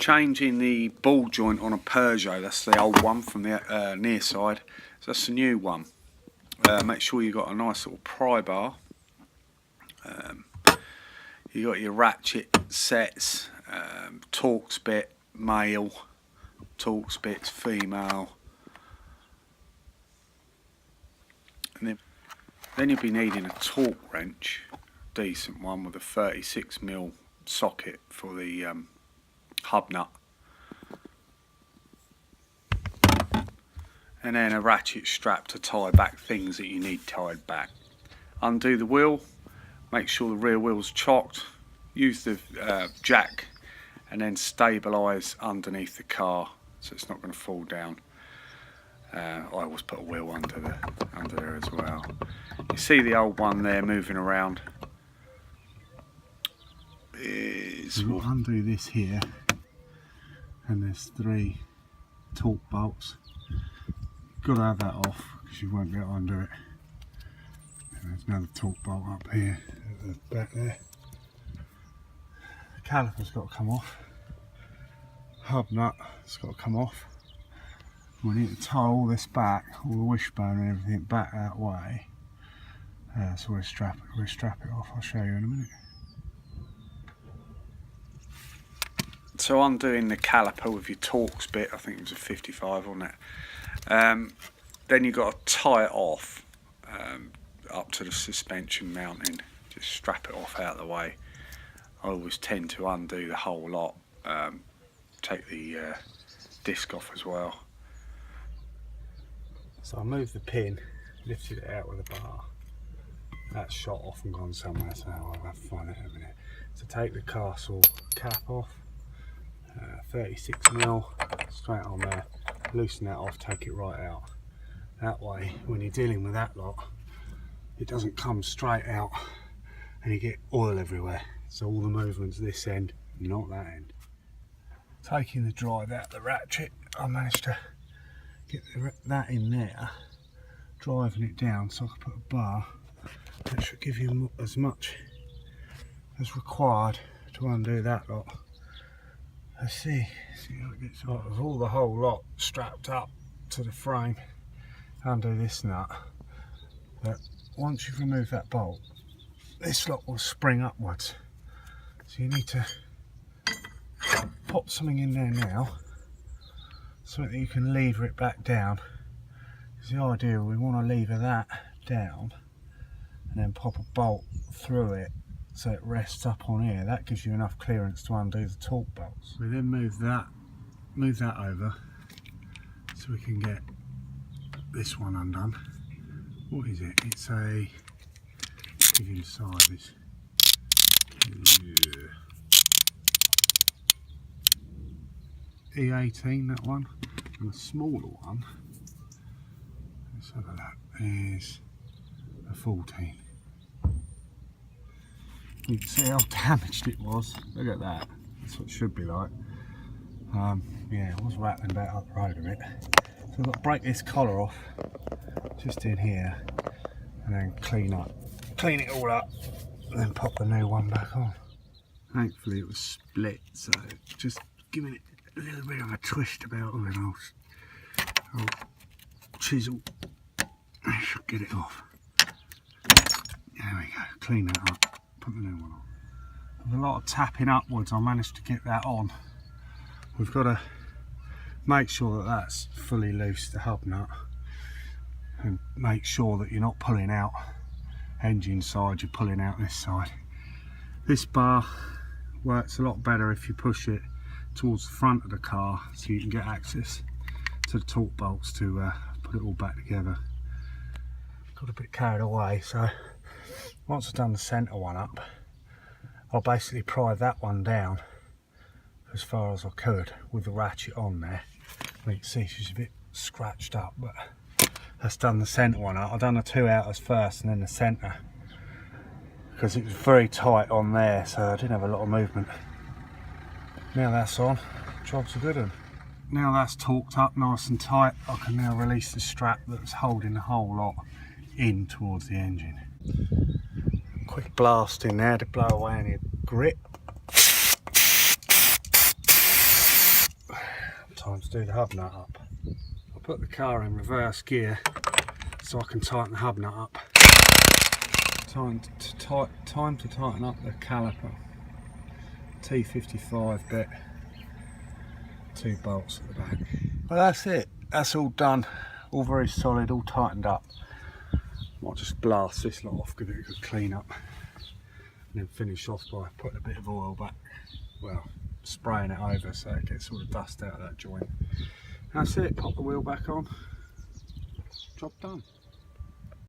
changing the ball joint on a Peugeot. That's the old one from the near side. So that's the new one. Make sure you've got a nice little pry bar. You got your ratchet sets, Torx bit male, Torx bits female, and then you'll be needing a torque wrench, decent one with a 36mm socket for the hub nut, and then a ratchet strap to tie back things that you need tied back. Undo the wheel, make sure the rear wheel's chocked, use the jack and then stabilise underneath the car so it's not going to fall down. I always put a wheel under there as well. You see the old one there moving around. We'll undo this here, and there's 3 torque bolts. You've got to have that off because you won't get under it. And there's another torque bolt up here at the back there. The caliper's got to come off. Hub nut has got to come off. We need to tie all this back, all the wishbone and everything back that way. So we'll strap it off. I'll show you in a minute. So undoing the caliper with your Torx bit, I think it was a 55 on it. Then you've got to tie it off up to the suspension mounting. Just strap it off out of the way. I always tend to undo the whole lot. Take the disc off as well. So I moved the pin, lifted it out with a bar. That's shot off and gone somewhere, so I'll have to find it in a minute. So take the castle cap off, 36mm, straight on there, loosen that off, take it right out. That way, when you're dealing with that lot, it doesn't come straight out and you get oil everywhere. So all the movement's this end, not that end. Taking the drive out the ratchet, I managed to get that in there, driving it down so I can put a bar that should give you as much as required to undo that lot. Let's see how it gets on. With all the whole lot strapped up to the frame, undo this nut. But once you've removed that bolt, this lot will spring upwards. So you need to pop something in there now, so that you can lever it back down. Because the idea, we want to lever that down and then pop a bolt through it so it rests up on here. That gives you enough clearance to undo the torque bolts. We then move that over so we can get this one undone. What is it? It's a, give you the sizes. E18, that one, and the smaller one, let's have a look, is a 14. You can see how damaged it was. Look at that. That's what it should be like. Yeah, it was rattling about up the road a bit. So I've got to break this collar off, just in here, and then clean it all up, and then pop the new one back on. Thankfully it was split, so just giving it a little bit of a twist about with an old chisel. I should get it off. There we go, clean that up, put the new one on. With a lot of tapping upwards, I managed to get that on. We've got to make sure that that's fully loose, the hub nut, and make sure that you're not pulling out engine side, you're pulling out this side. This bar works a lot better if you push it towards the front of the car so you can get access to the torque bolts to put it all back together. Got a bit carried away, so once I've done the centre one up, I'll basically pry that one down as far as I could with the ratchet on there. You can see she's a bit scratched up, but that's done the centre one up. I've done the 2 outers first and then the centre, because it was very tight on there, so I didn't have a lot of movement. Now that's on, job's a good one. Now that's torqued up nice and tight, I can now release the strap that's holding the whole lot in towards the engine. Quick blast in there to blow away any grit. sometimes do the hub nut up. I put the car in reverse gear so I can tighten the hub nut up. Time to tighten up the caliper. T55 bit. 2 bolts at the back. Well, that's it. That's all done. All very solid, all tightened up. Might just blast this lot off, give it a good clean up, and then finish off by putting a bit of oil back. Well, spraying it over so it gets all the dust out of that joint. That's it. Pop the wheel back on. Job done.